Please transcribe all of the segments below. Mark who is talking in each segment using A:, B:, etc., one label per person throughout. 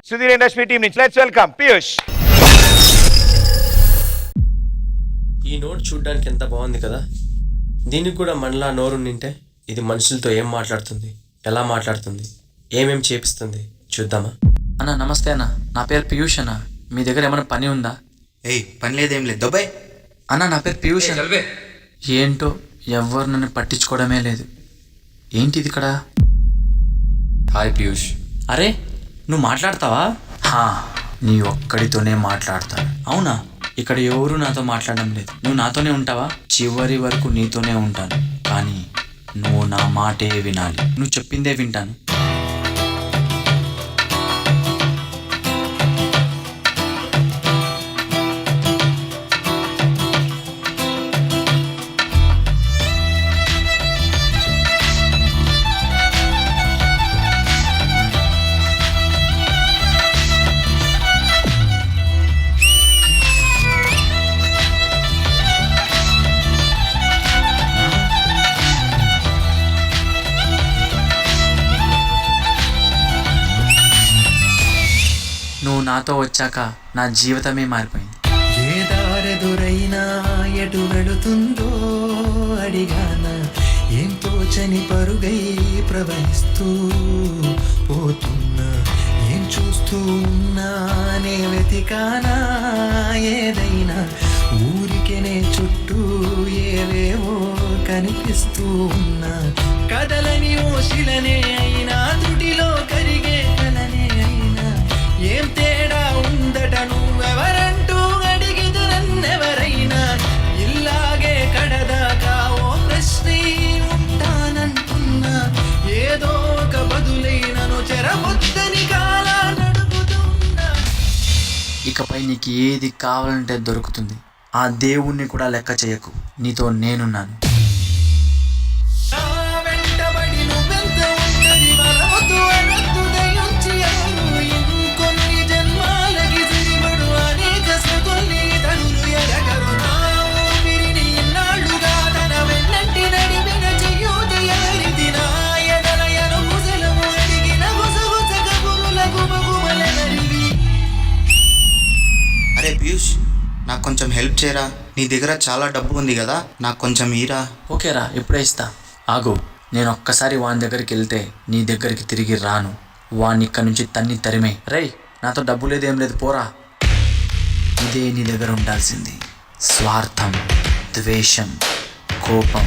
A: Sudheer industry team నుంచి let's welcome Piyush.
B: ఈ note చూడ్డానికి ఎంత బాగుంది కదా. దీనికి కూడా మనలా నోరు నింటే ఇది మనుషులతో ఏం మాట్లాడుతుంది, ఎలా మాట్లాడుతుంది, ఏమేం చేపిస్తుంది చూద్దామా?
C: అన్న నమస్తే అన్న, నా పేరు పీయూష్ అన్న. మీ దగ్గర ఏమైనా పని ఉందా?
D: పని లేదేం లేదు దొబ్బాయ్.
C: అన్న నా పేరు పీయూష్ అన్న. ఏంటో ఎవరు నన్ను పట్టించుకోవడమే లేదు. ఏంటిది ఇక్కడ?
E: హాయ్ పీయూష్.
C: అరే నువ్వు మాట్లాడతావా? నీ ఒక్కడితోనే మాట్లాడతాను. అవునా? ఇక్కడ ఎవరు నాతో మాట్లాడడం లేదు. నువ్వు నాతోనే ఉంటావా? చివరి వరకు నీతోనే ఉంటాను, కానీ నువ్వు నా మాటే వినాలి. నువ్వు చెప్పిందే వింటాను. నువ్వు నాతో వచ్చాక నా జీవితమే మారిపోయింది.
F: ఏ దారెదురైనా ఎటు వెళుతుందో అడిగాన, ఏం తోచని పరుగై ప్రవహిస్తూ పోతున్నా, ఏం చూస్తూ ఉన్నానే వెతికానా ఏదైనా, ఊరికెనే చుట్టూ ఏవేవో కనిపిస్తూ ఉన్నా, కదలని ఓశిలనే అయినా త్రుటిలో కరిగే కలనే అయినా, ఏం తేడా ఉందట నువ్వెవరంటూ అడిగిదు నన్నెవరైనా, ఇల్లాగే కడదాకా ఓ ప్రశ్నే ఉంటానంటున్నా, ఏదో ఒక బదులైనను చెరబొద్దని కాలా నడుపుతున్నా.
C: ఇకపై నీకు ఏది కావాలంటే దొరుకుతుంది. ఆ దేవుణ్ణి కూడా లెక్క చేయకు, నీతో నేనున్నాను.
F: వెంటబడి నువ్వెంత ఉంటది మనవద్దు అనద్దు దయించి ఎవరు, ఇంకొన్ని జన్మాలకి సిరిబడు అనేక స్మృతుల్ని తనులు ఎరగరు, నా ఊపిరిని ఇన్నాళ్ళుగా తన వెన్నంటి నడిపిన చెయ్యూతి ఎవరిది, నా ఎదలయను ముసలము అడిగిన గుసగుసగ పురులకు బగుమలెవరివి.
D: అరే పీయూష్, నాకు కొంచెం హెల్ప్ చేయరా. నీ దగ్గర చాలా డబ్బు ఉంది కదా, నాకు కొంచెం ఈరా.
C: ఓకేరా, ఇప్పుడే ఇస్తా. ఆగు, నేను ఒక్కసారి వాని దగ్గరికి వెళ్తే నీ దగ్గరికి తిరిగి రాను. వాడిని ఇక్కడి నుంచి తన్ని తరిమే. రేయ్, నాతో డబ్బు లేదేం లేదు, పోరా. ఇదే నీ దగ్గర ఉండాల్సింది. స్వార్థం, ద్వేషం, కోపం.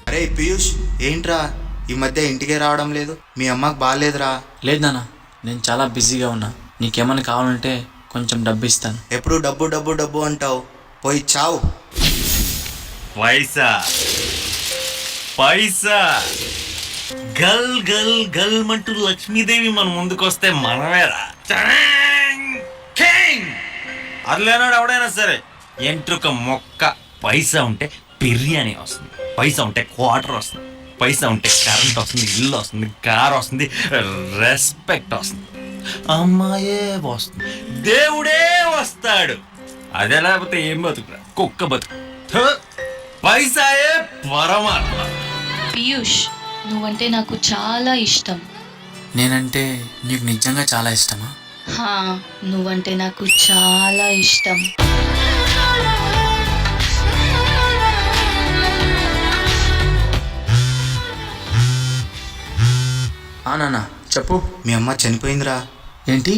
D: అరే పీయూష్, ఏంట్రా ఈ మధ్య ఇంటికే రావడం లేదు? మీ అమ్మకి బాగాలేదురా?
C: లేదు నాన్న, నేను చాలా బిజీగా ఉన్నా. నీకేమైనా కావాలంటే కొంచెం డబ్బు ఇస్తాను.
D: ఎప్పుడు డబ్బు డబ్బు డబ్బు అంటావు, పోయి చావు.
G: పైసా పైసా గల్ గల్ గల్ అంటూ లక్ష్మీదేవి మన ముందుకొస్తే మనమేరా అది లేనాడు ఎవడైనా సరే. ఎంట్రుక మొక్క పైసా ఉంటే బిర్యానీ వస్తుంది, పైసా ఉంటే క్వార్టర్ వస్తుంది, పైసా ఉంటే కరెంట్ వస్తుంది, ఇల్లు వస్తుంది, కార్ వస్తుంది, రెస్పెక్ట్ వస్తుంది, అమ్మాయే వస్తుంది, దేవుడే వస్తాడు. అదే లేకపోతే ఏం బతుకురా, కుక్క బతుకు. పైసాయే పరమాత్మ.
H: పీయూష్, నువ్వంటే నాకు చాలా ఇష్టం.
C: నేనంటే నీకు నిజంగా చాలా ఇష్టమా?
H: నువ్వంటే నాకు చాలా ఇష్టం.
C: నాన్న చెప్పు.
D: మీ అమ్మ చనిపోయిందిరా.
C: ఏంటి,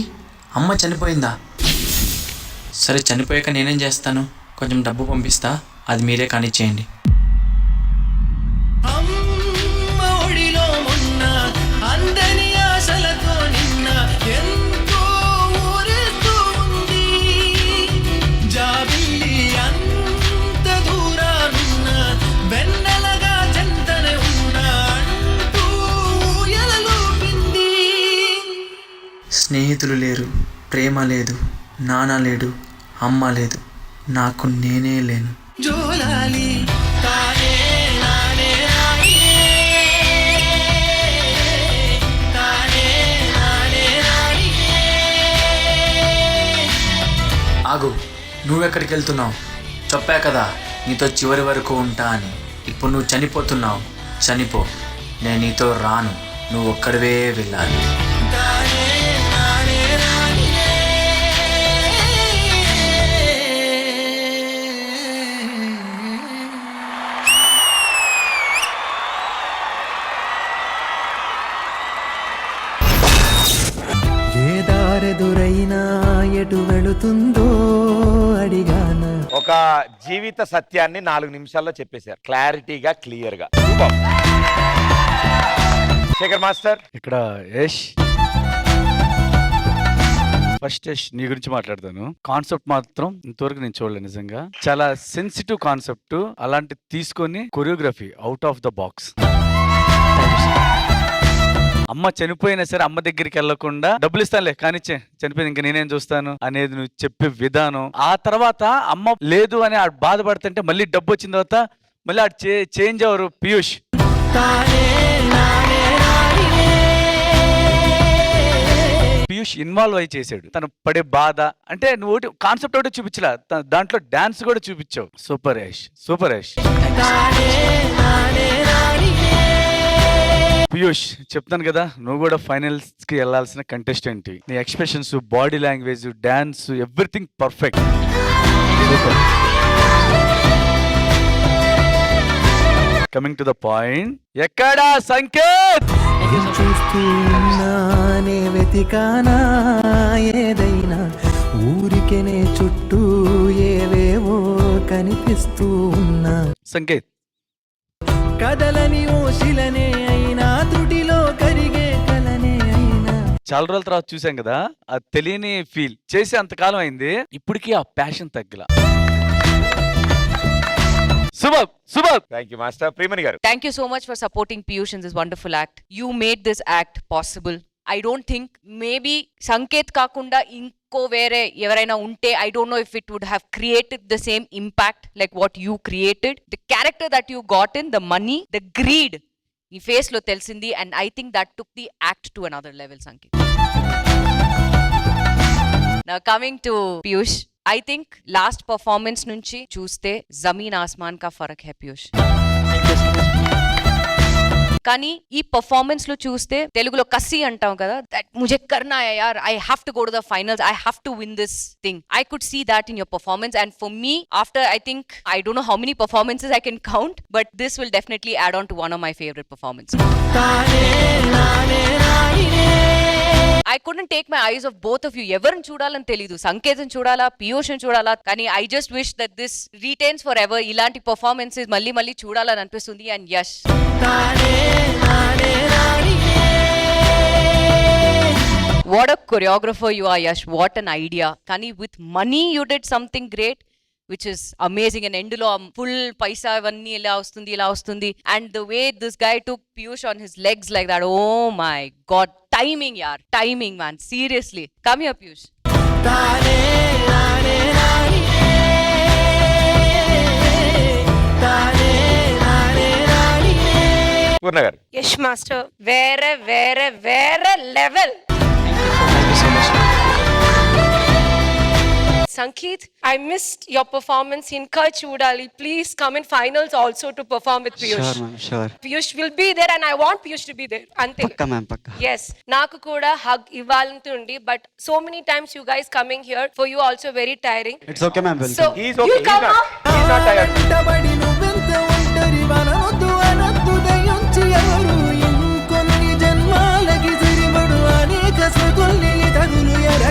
C: అమ్మ చనిపోయిందా? సరే, చనిపోయాక నేనేం చేస్తాను, కొంచెం డబ్బు పంపిస్తా, అది మీరే కానిచ్చేయండి.
F: అమ్మ ఒడిలో ఉన్న అందని ఆశలతో నిన్న ఎంతో ఊరేస్తూ ఉంది, జాబిల్లి అంత దూరానున్న వెన్నెలగా చెంతనే ఉన్న
C: స్నేహితులు లేరు, ప్రేమ లేదు, నాన్న లేడు, అమ్మ లేదు, నాకు నేనే లేను.
F: జోలాలి తానే నానే నాయే తానే నానే నాయే.
C: ఆగు, నువ్వెక్కడికి వెళ్తున్నావు? చెప్పా కదా నీతో చివరి వరకు ఉంటా అని. ఇప్పుడు నువ్వు చనిపోతున్నావు, చనిపో. నేను నీతో రాను, నువ్వు ఒక్కడివే వెళ్ళాలి.
F: తానే నానే నాయే. ఏ దారెదురైనా ఎటు వెళుతుందో అడిగాన.
A: ఒక జీవిత సత్యాన్ని 4 నిమిషాల్లో చెప్పేశారు, క్లారిటీగా, క్లియర్ గా. శేఖర్ మాస్టర్,
I: ఇక్కడ యష్ ఫస్ట్ యష్ నీ గురించి మాట్లాడతాను. కాన్సెప్ట్ మాత్రం ఇంతవరకు నేను చూడలేదు, నిజంగా చాలా సెన్సిటివ్ కాన్సెప్ట్. అలాంటి తీసుకొని choreography out of the box. అమ్మ చనిపోయినా సరే అమ్మ దగ్గరికి వెళ్లకుండా డబ్బులు ఇస్తానులే కానిచ్చే, చనిపోయింది ఇంకా నేనేం చూస్తాను అనేది నువ్వు చెప్పే విధానం. ఆ తర్వాత అమ్మ లేదు అని ఆడు బాధపడుతుంటే మళ్ళీ డబ్బు వచ్చిన తర్వాత మళ్ళీ ఆడు change hour Piyush. Piyush involve అయి చేశాడు, తను పడే బాధ. అంటే నువ్వు ఒకటి కాన్సెప్ట్ ఒకటి చూపించలా, దాంట్లో డాన్స్ కూడా చూపించావు. Super Yash, super Yash. పీయూష్ చెప్తాను కదా, నువ్వు కూడా ఫైనల్స్ కి వెళ్లాల్సిన కంటెస్టెంట్. నీ expressions, body language, dance, everything perfect. Super. Coming to the point, ఎక్కడా సంకేత్?
F: చూస్తూనే వెతికానా ఏదైనా, ఊరికెనే చుట్టూ ఏవేవో కనిపిస్తూ ఉన్నా.
I: సంకేత్
F: కదలని ఓశిలనే అయినా, త్రుటిలో కరిగే కలనే అయినా.
I: చాలా రోజుల తర్వాత చూసాం కదా, ఆ తెలియని ఫీల్ చేసి అంతకాలం అయింది, ఇప్పటికీ ఆ ప్యాషన్ తగ్గల. సుభబ్ సుభబ్.
A: Thank you master. Priyamani garu,
J: Thank you so much for supporting Piyush in this wonderful act. You made this act possible. I don't think maybe Sanket kakunda inko vere evaraina unte, I don't know if it would have created the same impact like what you created. The character that you got in, the money, the greed ee face lo telisindi, and I think that took the act to another level, Sanket. Now coming to Piyush, I think last performance nunchi చూస్తే జమీన్ ఆస్మాన్ కా ఫరక్ high Piyush. కానీ ఈ performance లో చూస్తే తెలుగులో కసి అంటాం కదా, దట్ ముझे करना है यार, I have to go to the finals, I have to win this thing. I could see that in your performance, and for me, after I think I don't know how many performances I can count, but this will definitely add on to one of my favorite performances. I couldn't take my eyes off both of you. ఎవరిని చూడాలని తెలీదు, సంకేతం చూడాలా, పీయూష్ని చూడాలా, కానీ I just wish that this retains forever. ఇలాంటి performances మళ్ళీ మళ్ళీ చూడాలని అనిపిస్తుంది. And Yash, what a choreographer you are, Yash. What an idea. Kani with money you did something great, which is amazing. And end lo full paisa avanni ila ostundi, and the way this guy took Piyush on his legs like that, oh my god, timing yaar, timing man, seriously. Come here Piyush.
A: పూర్ణ గారు.
K: Yash master వేరే level. Sankeet, I missed your performance in Chudali. Please come in finals also to perform with Piyush.
L: Sure, ma'am, sure.
K: Piyush will be there and I want Piyush to be there. Ante.
L: Pakka, ma'am, pakka.
K: Yes. Naku kuda hug ivalantundi, but so many times you guys coming here, for you also very tiring.
L: It's okay, ma'am. Welcome.
K: So,
A: He's okay.
K: you come up.
A: He's not tired.